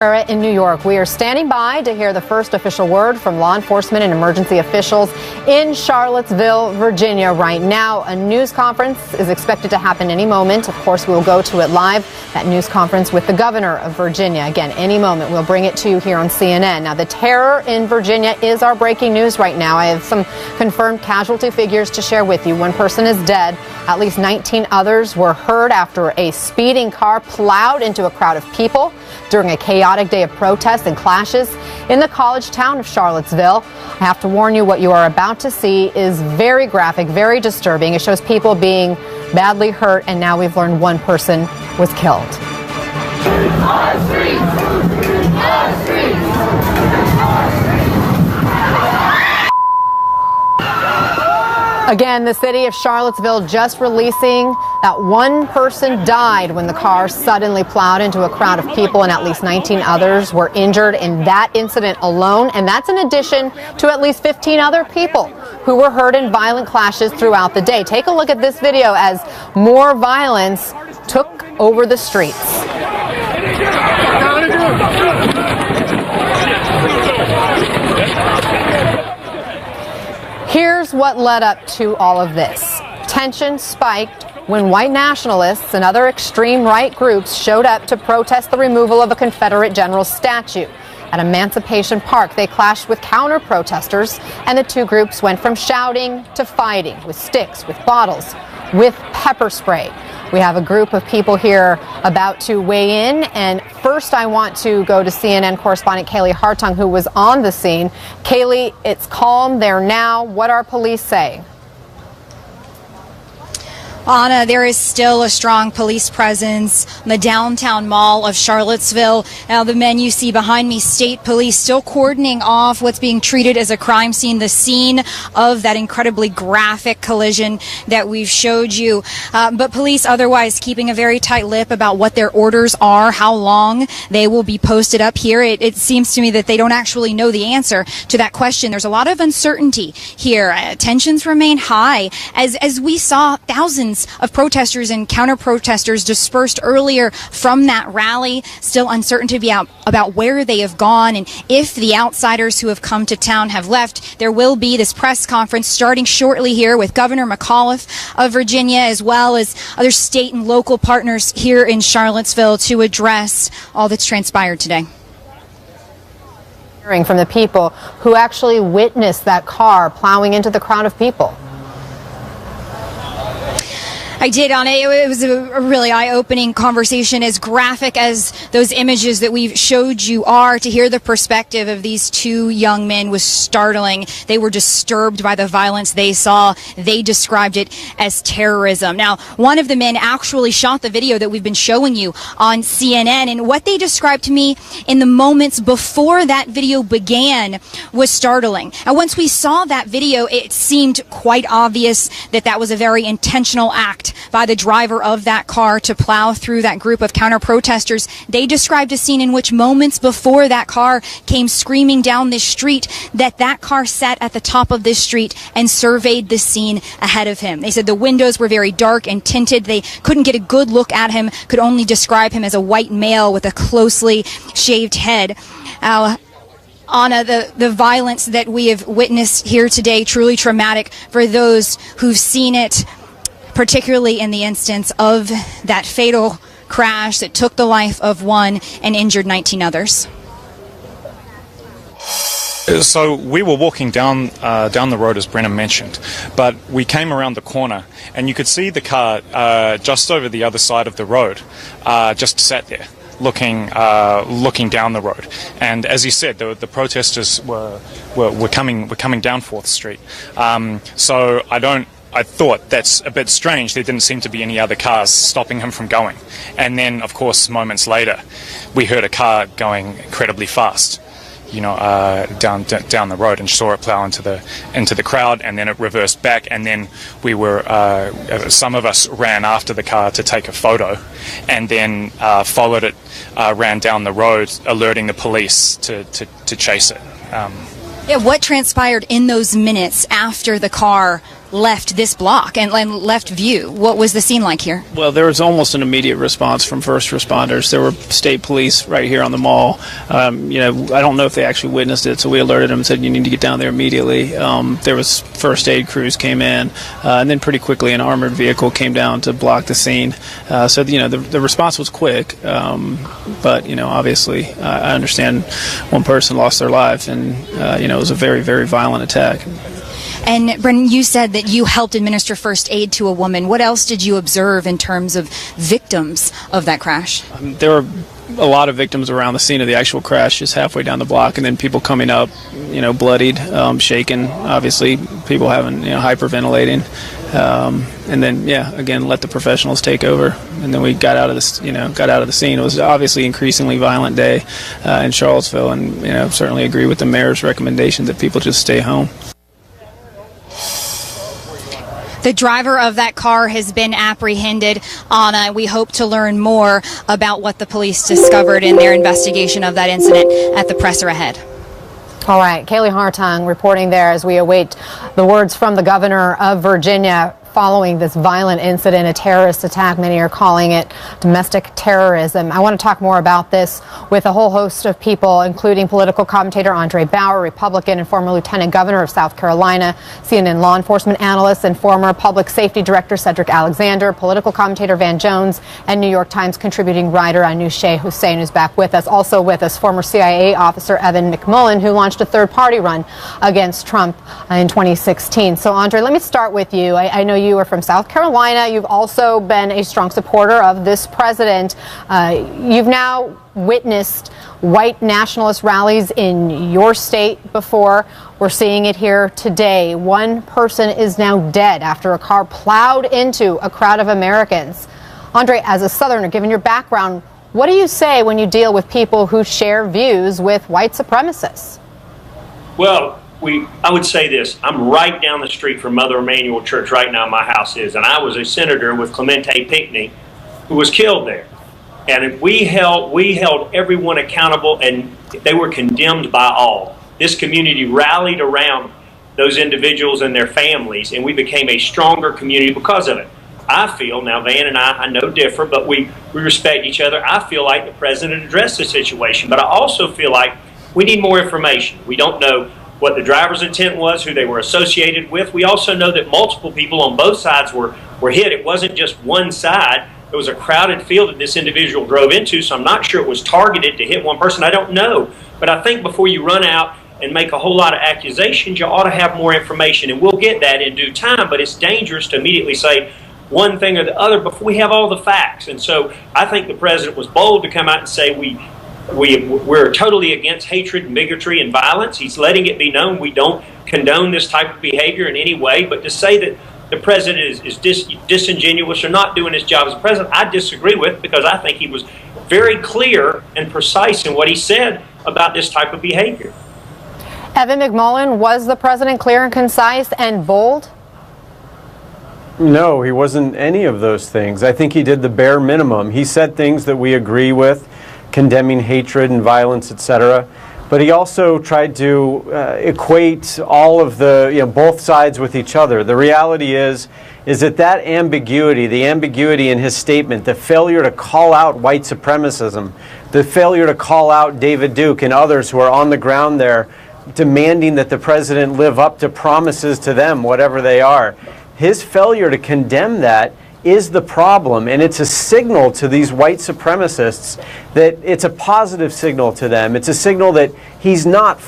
In New York, we are standing by to hear the first official word from law enforcement and emergency officials in Charlottesville, Virginia. Right now, a news conference is expected to happen any moment. Of course, we will go to it live, that news conference with the governor of Virginia. Again, any moment, we'll bring it to you here on CNN. Now, the terror in Virginia is our breaking news right now. I have some confirmed casualty figures to share with you. One person is dead. At least 19 others were hurt after a speeding car plowed into a crowd of people during a chaotic day of protests and clashes in the college town of Charlottesville. I have to warn you, what you are about to see is very graphic, very disturbing. It shows people being badly hurt, and now we've learned one person was killed. Our streets! Our streets! Again, the city of Charlottesville just releasing that one person died when the car suddenly plowed into a crowd of people, and at least 19 others were injured in that incident alone. And that's in addition to at least 15 other people who were hurt in violent clashes throughout the day. Take a look at this video as more violence took over the streets. Here's what led up to all of this. Tension spiked when white nationalists and other extreme right groups showed up to protest the removal of a Confederate general statue. At Emancipation Park, they clashed with counter-protesters, and the two groups went from shouting to fighting with sticks, with bottles, with pepper spray. We have a group of people here about to weigh in, and first I want to go to CNN correspondent Kaylee Hartung, who was on the scene. Kaylee, it's calm there now. What are police saying? Anna, there is still a strong police presence in the downtown mall of Charlottesville. Now, the men you see behind me, state police still cordoning off what's being treated as a crime scene, the scene of that incredibly graphic collision that we've showed you. But police otherwise keeping a very tight lip about what their orders are, how long they will be posted up here. It seems to me that they don't actually know the answer to that question. There's a lot of uncertainty here. Tensions remain high as we saw thousands of protesters and counter-protesters dispersed earlier from that rally. Still uncertainty about where they have gone and if the outsiders who have come to town have left. There will be this press conference starting shortly here with Governor McAuliffe of Virginia, as well as other state and local partners here in Charlottesville to address all that's transpired today. Hearing from the people who actually witnessed that car plowing into the crowd of people. I did, Anna. It was a really eye-opening conversation, as graphic as those images that we've showed you are. To hear the perspective of these two young men was startling. They were disturbed by the violence they saw. They described it as terrorism. Now, one of the men actually shot the video that we've been showing you on CNN, and what they described to me in the moments before that video began was startling. And once we saw that video, it seemed quite obvious that that was a very intentional act by the driver of that car to plow through that group of counter-protesters. They described a scene in which moments before that car came screaming down this street, that car sat at the top of this street and surveyed the scene ahead of him. They said the windows were very dark and tinted. They couldn't get a good look at him, could only describe him as a white male with a closely shaved head. Anna, the violence that we have witnessed here today, truly traumatic for those who've seen it, particularly in the instance of that fatal crash that took the life of one and injured 19 others. So we were walking down the road, as Brennan mentioned, but we came around the corner and you could see the car just over the other side of the road, just sat there looking down the road. And as you said, the protesters were coming down 4th Street. So I thought that's a bit strange. There didn't seem to be any other cars stopping him from going. And then, of course, moments later, we heard a car going incredibly fast, down the road, and saw it plow into the crowd, and then it reversed back, and then we were some of us ran after the car to take a photo, and then followed it, ran down the road, alerting the police to chase it. What transpired in those minutes after the car left this block and left View. What was the scene like here? Well, there was almost an immediate response from first responders. There were state police right here on the mall. I don't know if they actually witnessed it, so we alerted them and said, you need to get down there immediately. There was first aid crews came in, and then pretty quickly an armored vehicle came down to block the scene. So, the response was quick, but, obviously I understand one person lost their life, and, it was a very, very violent attack. And Brennan, you said that you helped administer first aid to a woman. What else did you observe in terms of victims of that crash? There were a lot of victims around the scene of the actual crash, just halfway down the block, and then people coming up, bloodied, shaken. Obviously, people having, hyperventilating, and then, again, let the professionals take over. And then we got out of this, got out of the scene. It was obviously an increasingly violent day in Charlottesville, and certainly agree with the mayor's recommendation that people just stay home. The driver of that car has been apprehended. Anna, we hope to learn more about what the police discovered in their investigation of that incident at the presser ahead. All right, Kaylee Hartung reporting there as we await the words from the governor of Virginia following this violent incident, a terrorist attack. Many are calling it domestic terrorism. I want to talk more about this with a whole host of people, including political commentator Andre Bauer, Republican and former Lieutenant Governor of South Carolina, CNN law enforcement analyst and former Public Safety Director Cedric Alexander, political commentator Van Jones, and New York Times contributing writer Anousheh Hussein, who's back with us. Also with us, former CIA officer Evan McMullen, who launched a third-party run against Trump in 2016. So, Andre, let me start with you. I know you are from South Carolina. You've also been a strong supporter of this president. You've now witnessed white nationalist rallies in your state before. We're seeing it here today. One person is now dead after a car plowed into a crowd of Americans. Andre, as a Southerner, given your background, what do you say when you deal with people who share views with white supremacists? Well, I would say this. I'm right down the street from Mother Emanuel Church right now, my house is, and I was a senator with Clemente Pinckney who was killed there. And we held everyone accountable, and they were condemned by all. This community rallied around those individuals and their families, and we became a stronger community because of it. I feel, now Van and I know differ, but we respect each other. I feel like the president addressed the situation, but I also feel like we need more information. We don't know what the driver's intent was, who they were associated with. We also know that multiple people on both sides were hit. It wasn't just one side. It was a crowded field that this individual drove into, so I'm not sure it was targeted to hit one person. I don't know. But I think before you run out and make a whole lot of accusations, you ought to have more information, and we'll get that in due time. But it's dangerous to immediately say one thing or the other before we have all the facts. And so I think the president was bold to come out and say we're totally against hatred and bigotry and violence. He's letting it be known we don't condone this type of behavior in any way. But to say that the president is disingenuous or not doing his job as a president, I disagree with, because I think he was very clear and precise in what he said about this type of behavior. Evan McMullen, was the president clear and concise and bold? No, he wasn't any of those things. I think he did the bare minimum. He said things that we agree with, condemning hatred and violence, etc. But he also tried to equate all of the, both sides with each other. The reality is that ambiguity, the ambiguity in his statement, the failure to call out white supremacism, the failure to call out David Duke and others who are on the ground there demanding that the president live up to promises to them, whatever they are. His failure to condemn that is the problem, and it's a signal to these white supremacists that it's a positive signal to them. It's a signal that he's not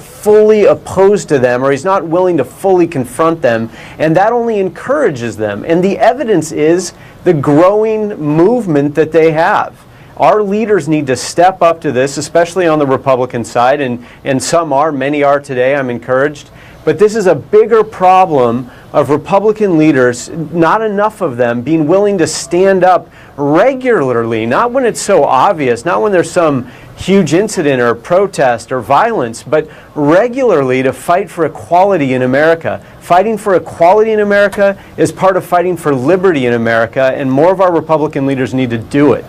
fully opposed to them, or he's not willing to fully confront them, and that only encourages them. And the evidence is the growing movement that they have. Our leaders need to step up to this, especially on the Republican side, and some are, many are today, I'm encouraged. But this is a bigger problem of Republican leaders, not enough of them, being willing to stand up regularly, not when it's so obvious, not when there's some huge incident or protest or violence, but regularly to fight for equality in America. Fighting for equality in America is part of fighting for liberty in America, and more of our Republican leaders need to do it.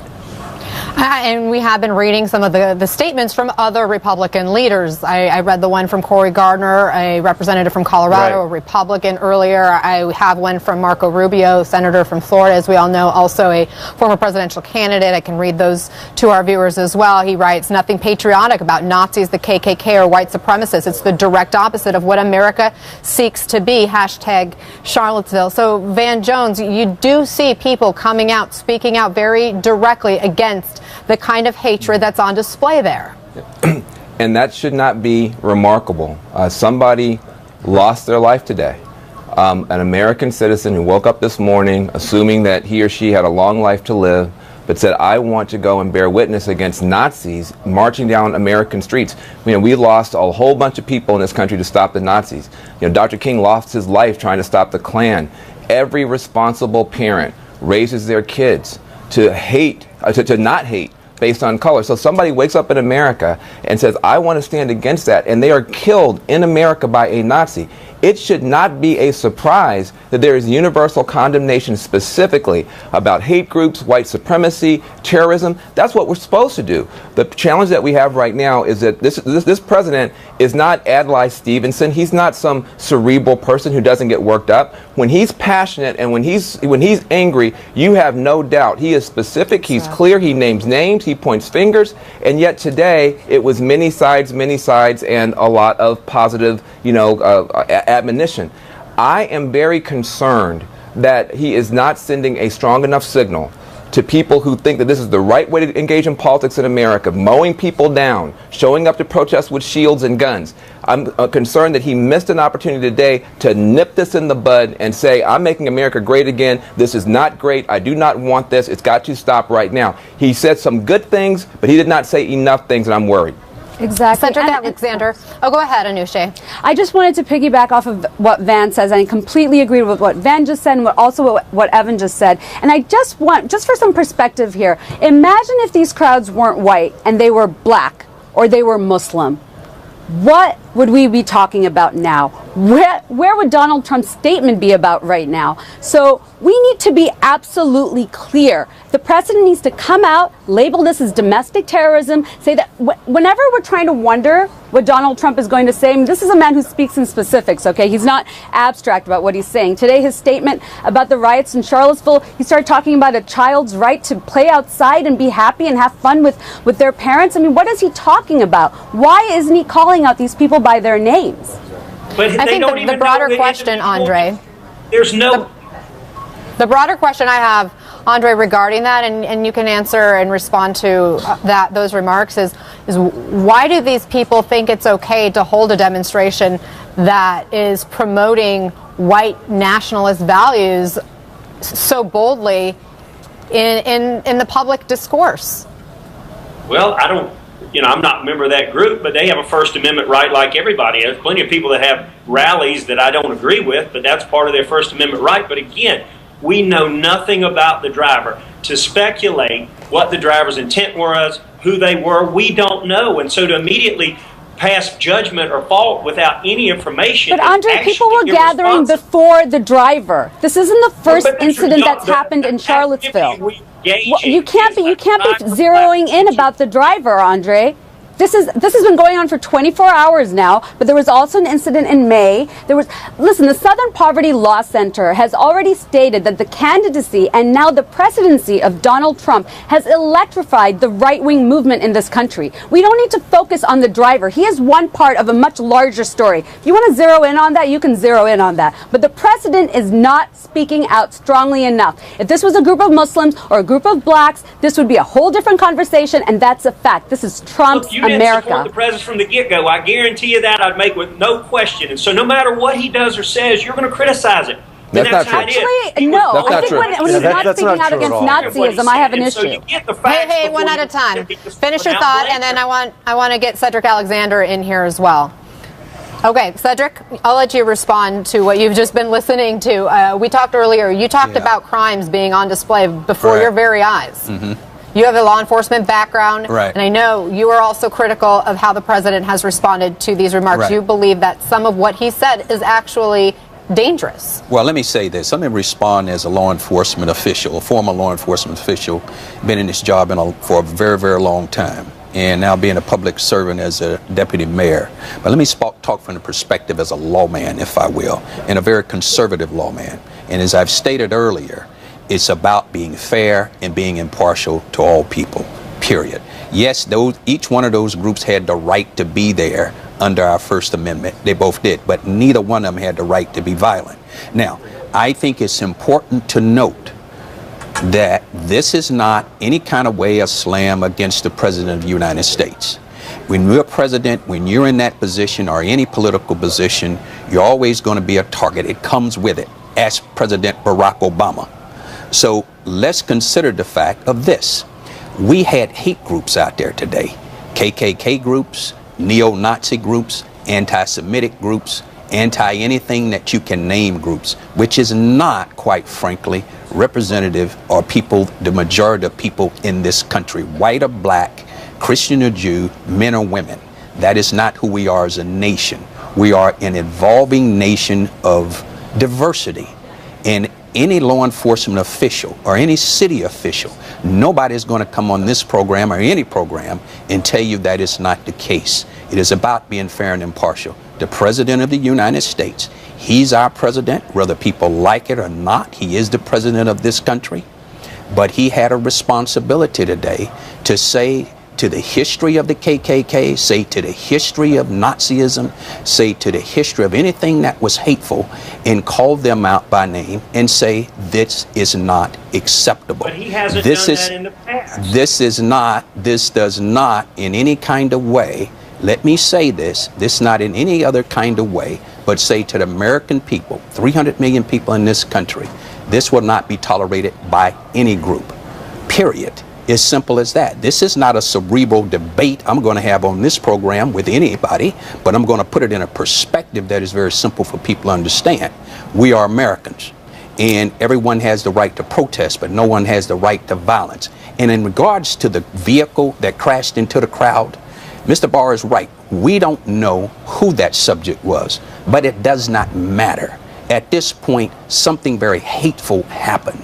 And we have been reading some of the statements from other Republican leaders. I read the one from Cory Gardner, a representative from Colorado, a Republican earlier. I have one from Marco Rubio, senator from Florida, as we all know, also a former presidential candidate. I can read those to our viewers as well. He writes, nothing patriotic about Nazis, the KKK, or white supremacists. It's the direct opposite of what America seeks to be. Hashtag Charlottesville. So, Van Jones, you do see people coming out, speaking out very directly against the kind of hatred that's on display there. And that should not be remarkable. Somebody lost their life today. An American citizen who woke up this morning assuming that he or she had a long life to live, but said, I want to go and bear witness against Nazis marching down American streets. We lost a whole bunch of people in this country to stop the Nazis. Dr. King lost his life trying to stop the Klan. Every responsible parent raises their kids to hate, to not hate based on color. So somebody wakes up in America and says, I want to stand against that, and they are killed in America by a Nazi. It should not be a surprise that there is universal condemnation specifically about hate groups, white supremacy, terrorism. That's what we're supposed to do. The challenge that we have right now is that this president is not Adlai Stevenson. He's not some cerebral person who doesn't get worked up. When he's passionate and when he's angry, you have no doubt he is specific, he's clear, he names names, he points fingers, and yet today it was many sides, and a lot of positive, admonition. I am very concerned that he is not sending a strong enough signal to people who think that this is the right way to engage in politics in America, mowing people down, showing up to protest with shields and guns. I'm concerned that he missed an opportunity today to nip this in the bud and say, I'm making America great again. This is not great. I do not want this. It's got to stop right now. He said some good things, but he did not say enough things, and I'm worried. Exactly. Cedric Alexander. Oh, go ahead, Anousheh. I just wanted to piggyback off of what Van says. I completely agree with what Van just said and what Evan just said. And I just want, just for some perspective here, imagine if these crowds weren't white and they were black or they were Muslim. What would we be talking about now? Where would Donald Trump's statement be about right now? So we need to be absolutely clear. The president needs to come out, label this as domestic terrorism, say that whenever we're trying to wonder what Donald Trump is going to say, this is a man who speaks in specifics, okay? He's not abstract about what he's saying. Today, his statement about the riots in Charlottesville, he started talking about a child's right to play outside and be happy and have fun with their parents. I mean, what is he talking about? Why isn't he calling out these people by their names? But I think the broader question, Andre, there's no... The broader question I have, Andre, regarding that, and you can answer and respond to those remarks, is why do these people think it's okay to hold a demonstration that is promoting white nationalist values so boldly in the public discourse? Well, I'm not a member of that group, but they have a First Amendment right like everybody. There's plenty of people that have rallies that I don't agree with, but that's part of their First Amendment right. But again, we know nothing about the driver. To speculate what the driver's intent was, who they were, we don't know. And so to immediately pass judgment or fault without any information. But Andre, people were gathering before the driver. This isn't the first incident that's happened in Charlottesville. You can't be zeroing in about the driver, Andre. This has been going on for 24 hours now, but there was also an incident in May. Listen, the Southern Poverty Law Center has already stated that the candidacy and now the presidency of Donald Trump has electrified the right-wing movement in this country. We don't need to focus on the driver. He is one part of a much larger story. If you want to zero in on that, you can zero in on that. But the president is not speaking out strongly enough. If this was a group of Muslims or a group of blacks, this would be a whole different conversation, and that's a fact. This is Trump's America. Support the president from the get-go. I guarantee you that I'd make with no question. And so no matter what he does or says, you're going to criticize it. That's not true. Actually, no. I think when he's not speaking out against Nazism, I have an issue. Hey, one at a time. Finish your thought, and then I want to get Cedric Alexander in here as well. Okay, Cedric, I'll let you respond to what you've just been listening to. We talked earlier. You talked about crimes being on display before your very eyes. Mm-hmm. You have a law enforcement background, and I know you are also critical of how the president has responded to these remarks. You believe that some of what he said is actually dangerous. Well, let me say this. Let me respond as a law enforcement official, a former law enforcement official, been in this job for a very, very long time, and now being a public servant as a deputy mayor. But let me talk from the perspective as a lawman, if I will, and a very conservative lawman. And as I've stated earlier, it's about being fair and being impartial to all people, period. Yes, each one of those groups had the right to be there under our First Amendment. They both did, but neither one of them had the right to be violent. Now, I think it's important to note that this is not any kind of way a slam against the President of the United States. When you're president, when you're in that position or any political position, you're always going to be a target. It comes with it. Ask President Barack Obama. So let's consider the fact of this. We had hate groups out there today. KKK groups, neo-Nazi groups, anti-Semitic groups, anti-anything that you can name groups, which is not, quite frankly, representative or people, the majority of people in this country, white or black, Christian or Jew, men or women. That is not who we are as a nation. We are an evolving nation of diversity. And any law enforcement official or any city official, nobody is going to come on this program or any program and tell you that is not the case. It is about being fair and impartial. The President of the United States, he's our president, whether people like it or not. He is the president of this country. But he had a responsibility today to say to the history of the KKK, say to the history of Nazism, say to the history of anything that was hateful, and call them out by name and say this is not acceptable. But he hasn't done that in the past. This does not in any kind of way, let me say this not in any other kind of way, but say to the American people, 300 million people in this country, this will not be tolerated by any group, period. As simple as that. This is not a cerebral debate I'm going to have on this program with anybody, but I'm going to put it in a perspective that is very simple for people to understand. We are Americans, and everyone has the right to protest, but no one has the right to violence. And in regards to the vehicle that crashed into the crowd, Mr. Barr is right. We don't know who that subject was, but it does not matter. At this point, something very hateful happened,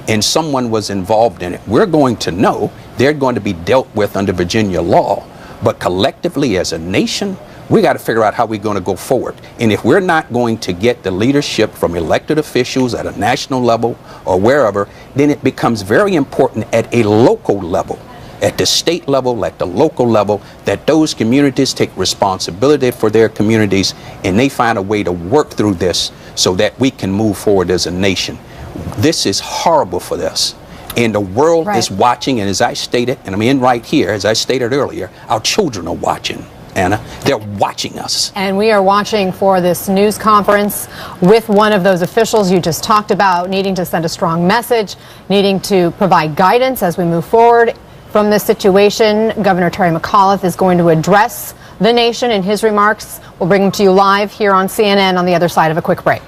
and someone was involved in it. We're going to know. They're going to be dealt with under Virginia law. But collectively as a nation, we got to figure out how we're going to go forward. And if we're not going to get the leadership from elected officials at a national level or wherever, then it becomes very important at a local level, at the state level, at the local level, that those communities take responsibility for their communities and they find a way to work through this so that we can move forward as a nation. This is horrible for us. And the world is watching, and as I stated, and I'm in right here, as I stated earlier, our children are watching, Anna. They're watching us. And we are watching for this news conference with one of those officials you just talked about, needing to send a strong message, needing to provide guidance as we move forward from this situation. Governor Terry McAuliffe is going to address the nation in his remarks. We'll bring them to you live here on CNN on the other side of a quick break.